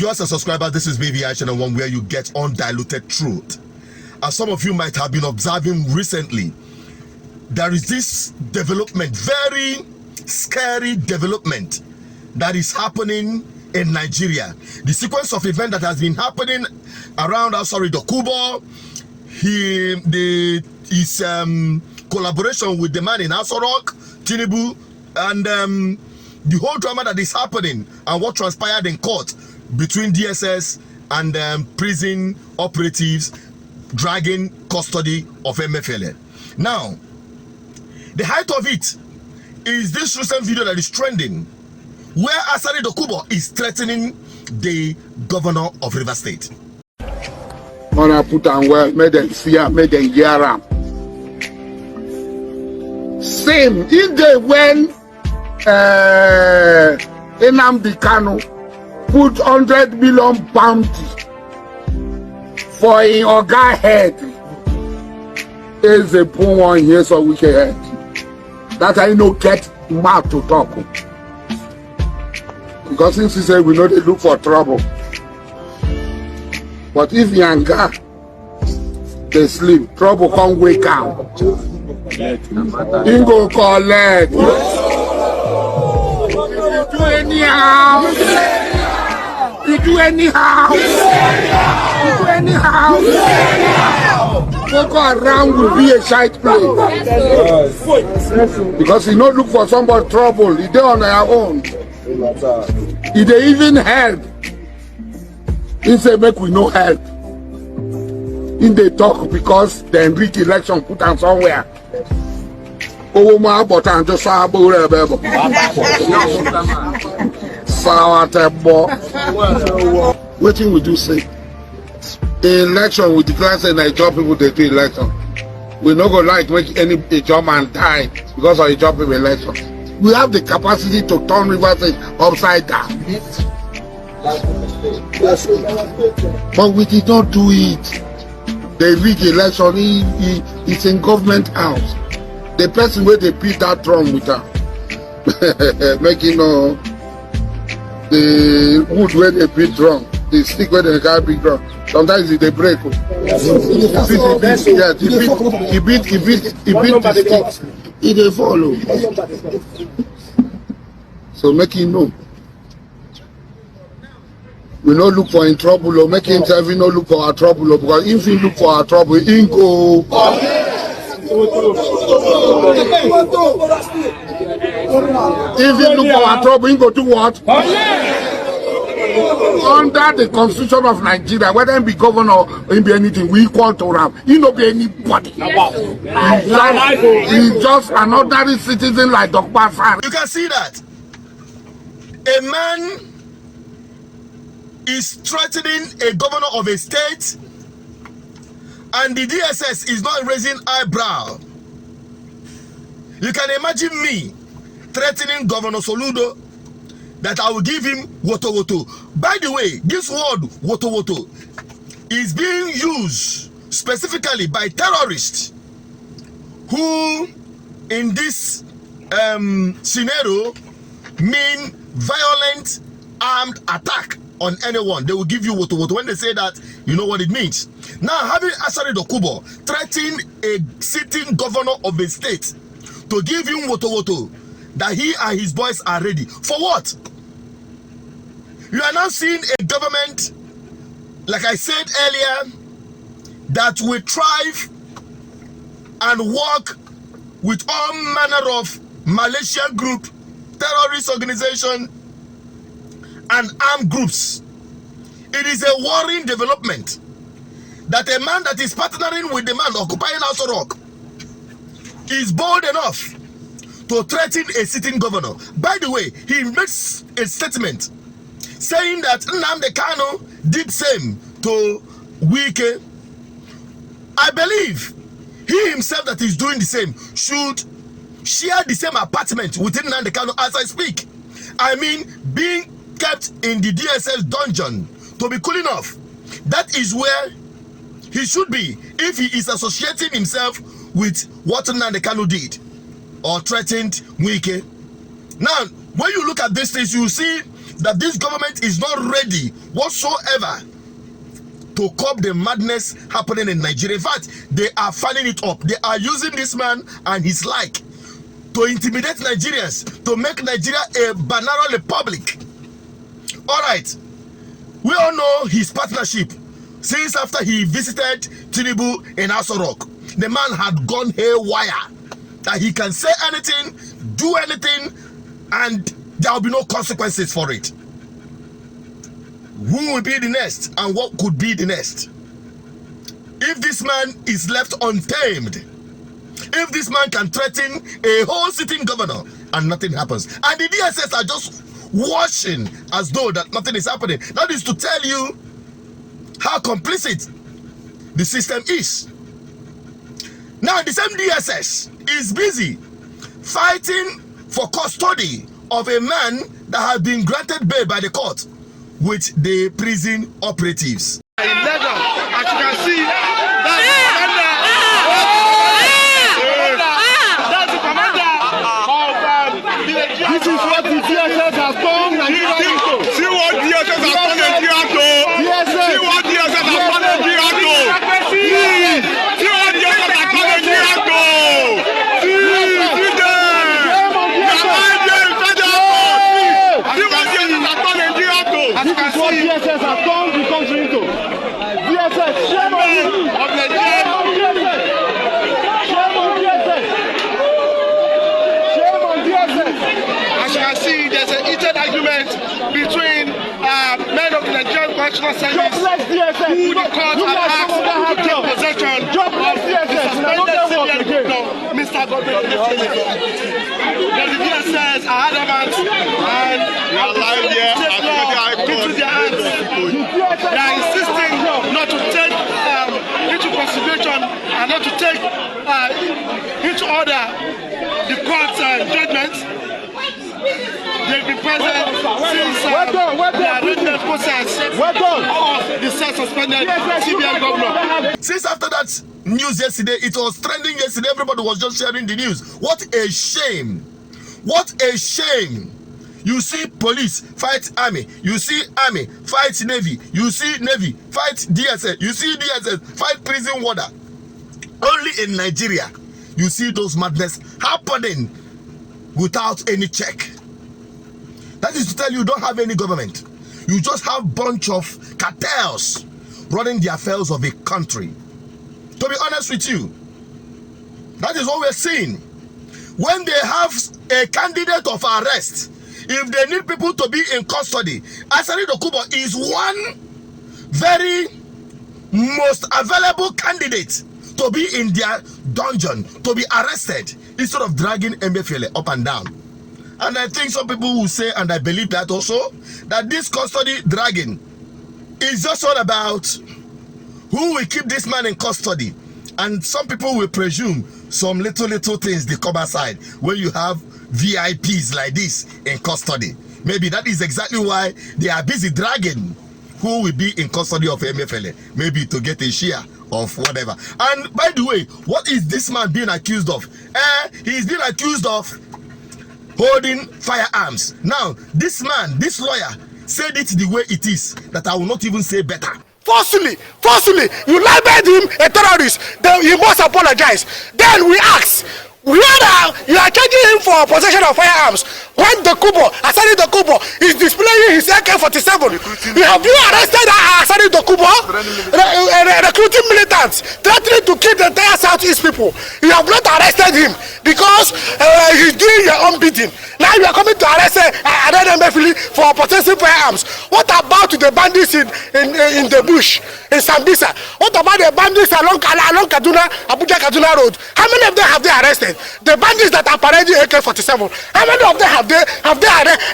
Viewers and subscribers, this is BVI Channel 1, where you get undiluted truth. As some of you might have been observing recently, there is this development, very scary development, that is happening in Nigeria. The sequence of events that has been happening around Dokubo, his collaboration with the man in Asorok, Tinubu, and the whole drama that is happening and what transpired in court between DSS and prison operatives dragging custody of MFLA. Now, the height of it is this recent video that is trending, where Asari Dokubo is threatening the governor of River State. Wanna put on well, made them fear, made them hear am. Same, if they when Nnamdi Kanu put 100 million bounty for a Oga head, is a poor one here so we can head. That I know get mad to talk. Because since he said we know they look for trouble. But if Yanga they sleep, trouble can't wake up. Ingo collect. You do anyhow. You do anyhow. You do anyhow. Go around will be a shite place. Because he not look for somebody trouble. He dey on their own. He dey even help. He say make we no help. In they talk because the Enrique election put on somewhere. Oh my but I'm just what thing we do say? The election we declare say Nigerian people they do election. We not go like make any job man die because of a job of election. We have the capacity to turn River State upside down. But we did not do it. They rig election, it's in government house. The person where they beat that drum with her, making the wood where they beat drum, the stick where they got big drum. Sometimes they break. He beat the stick. He they follow. So making know. We no look for in trouble or make himself we no look for our trouble because if we look for our trouble, he go. If he look for our trouble, he go do what? Under the constitution of Nigeria, whether he be governor or he be anything, we equal to him. He no be anybody. He's just an ordinary citizen like Dr. Fan. You can see that a man is threatening a governor of a state and the DSS is not raising eyebrow. You can imagine me threatening Governor Soludo that I will give him woto woto. By the way, this word woto woto is being used specifically by terrorists who in this scenario mean violent armed attack on anyone. They will give you woto woto. When they say that, you know what it means. Now, having Asari Dokubo threatening a sitting governor of a state to give him woto woto, that he and his boys are ready. For what? You are now seeing a government, like I said earlier, that will thrive and work with all manner of Malaysian group, terrorist organization, and armed groups. It is a worrying development that a man that is partnering with the man occupying Asorok is bold enough to threaten a sitting governor. By the way, he makes a statement saying that Nnamdi Kanu did same to Wike. I believe he himself that is doing the same should share the same apartment within Nnamdi Kanu as I speak. I mean, being kept in the DSS dungeon to be cool enough. That is where he should be if he is associating himself with what Nnamdi Kanu did or threatened Wike. Now, when you look at these things, you see that this government is not ready whatsoever to curb the madness happening in Nigeria. In fact, they are fanning it up. They are using this man and his like to intimidate Nigerians, to make Nigeria a banana republic. All right, we all know his partnership since after he visited Tinubu in Aso Rock. The man had gone haywire, that he can say anything, do anything, and there will be no consequences for it. Who will be the next, and what could be the next? If this man is left untamed, if this man can threaten a whole sitting governor and nothing happens, and the DSS are just watching as though that nothing is happening, that is to tell you how complicit the system is. Now the same DSS is busy fighting for custody of a man that has been granted bail by the court with the prison operatives. Illegal, as you can see, that's the commander of the Nigerian. This is what the DSS has done. See what DSS has done Nigeria to. See what DSS has done Nigeria to. See what DSS has done Nigeria to. See them. See what DSS has done Nigeria to. This is what DSS has done the country into. DSS, shame on you. Shame on DSS. Shame on DSS. Shame on DSS. As you can see, there's a heated argument between men of the Nigerian Correctional Service who the court had asked to take possession of the suspended civilian governor, Mr. Governor Wike. The DSS are adamant and take law into their hands. They are insisting not to take into consideration and not to take into order the court's judgments. They've been present since the arraignment process of the suspended CBN governor. Since after that news yesterday, it was trending yesterday, everybody was just sharing the news. What a shame! What a shame! You see police fight army, you see army fight navy, you see navy fight DSS, you see DSS fight prison warder. Only in Nigeria you see those madness happening without any check. That is to tell you don't have any government. You just have bunch of cartels running the affairs of a country. To be honest with you, that is what we're seeing. When they have a candidate of arrest, if they need people to be in custody, Asari Dokubo is one very most available candidate to be in their dungeon, to be arrested, instead of dragging Emefiele up and down. And I think some people will say, and I believe that also, that this custody dragging is just all about who will keep this man in custody. And some people will presume some little things they come aside when you have VIPs like this in custody. Maybe that is exactly why they are busy dragging who will be in custody of Emefiele, maybe to get a share of whatever. And by the way, what is this man being accused of? He's being accused of holding firearms. Now, this man, this lawyer, said it the way it is, that I will not even say better. Forcefully, you labeled him a terrorist. Then he must apologize. Then we ask, you are charging him for possession of firearms when Asari Dokubo is displaying his AK-47. Have you arrested Asari Dokubo? Recruiting militants, threatening to kill the entire Southeast people. You have not arrested him because he's doing your own bidding. Now you are coming to arrest Emefiele for possessing firearms. What about the bandits in the bush, in Sambisa? What about the bandits along Kaduna, Abuja-Kaduna Road? How many of them have they arrested? The bandits that are parading AK-47, how many of them have they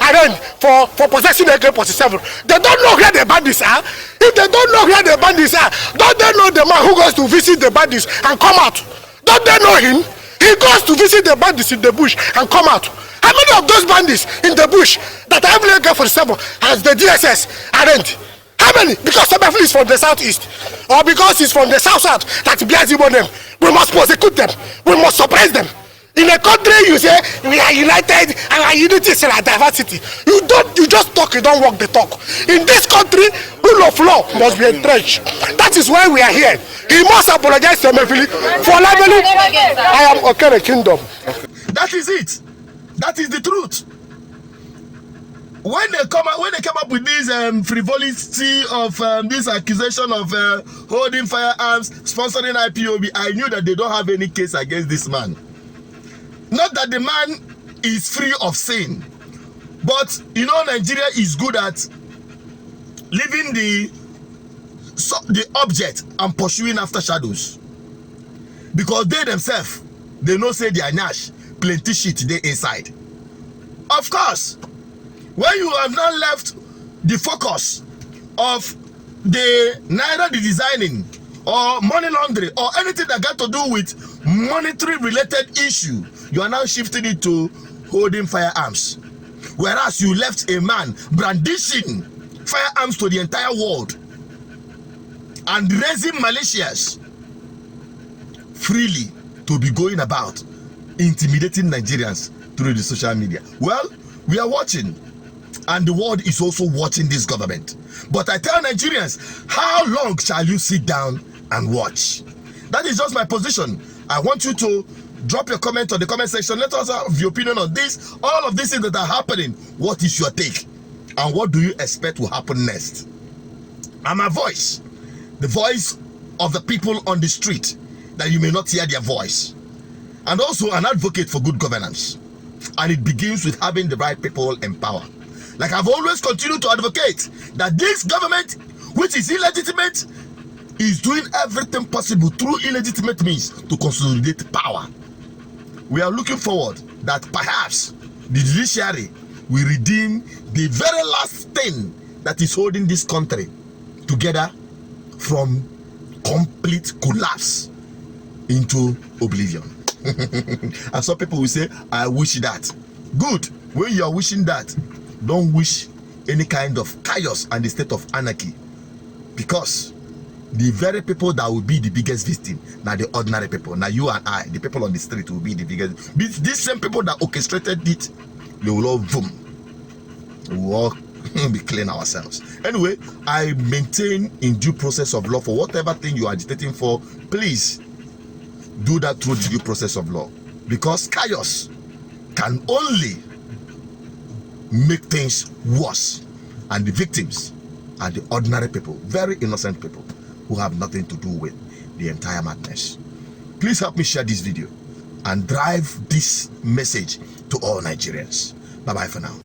arraigned for possessing AK-47? They don't know where the bandits are. If they don't know where the bandits are, don't they know the man who goes to visit the bandits and come out? Don't they know him? He goes to visit the bandits in the bush and come out. How many of those bandits in the bush that have AK-47 has the DSS arraigned? How many? Because some of it is from the southeast, or because it's from the south that bears him on them. We must prosecute them. We must suppress them. In a country you say we are united and our unity is in our diversity. You just talk, you don't walk the talk. In this country, rule of law must be entrenched. That is why we are here. He must apologize to Emefili for labeling I am Okere Kingdom. That is it. That is the truth. When they came up with this frivolity of this accusation of holding firearms, sponsoring IPOB, I knew that they don't have any case against this man. Not that the man is free of sin, but you know Nigeria is good at leaving the object and pursuing after shadows, because they themselves, they know say they are nash plenty shit they inside. Of course, when you have now left the focus of the Naira designing or money laundering or anything that got to do with monetary related issue, you are now shifting it to holding firearms, whereas you left a man brandishing firearms to the entire world and raising militias freely to be going about intimidating Nigerians through the social media. Well, we are watching, and the world is also watching this government. But I tell Nigerians, how long shall you sit down and watch? That is just my position. I want you to drop your comment on the comment section. Let us have your opinion on this. All of these things that are happening, what is your take? And what do you expect will happen next? And my voice, the voice of the people on the street, that you may not hear their voice. And also an advocate for good governance. And it begins with having the right people in power. Like I've always continued to advocate that this government, which is illegitimate, is doing everything possible through illegitimate means to consolidate power. We are looking forward that perhaps the judiciary will redeem the very last thing that is holding this country together from complete collapse into oblivion. And some people will say, I wish that. Good. When you are wishing that, don't wish any kind of chaos and the state of anarchy, because the very people that will be the biggest victim, now the ordinary people, now you and I, the people on the street, will be the biggest. These same people that orchestrated it, they will all boom. We will all be clean ourselves. Anyway, I maintain in due process of law for whatever thing you are agitating for. Please do that through the due process of law, because chaos can only make things worse, and the victims are the ordinary people, very innocent people who have nothing to do with the entire madness. Please help me share this video and drive this message to all Nigerians. Bye bye for now.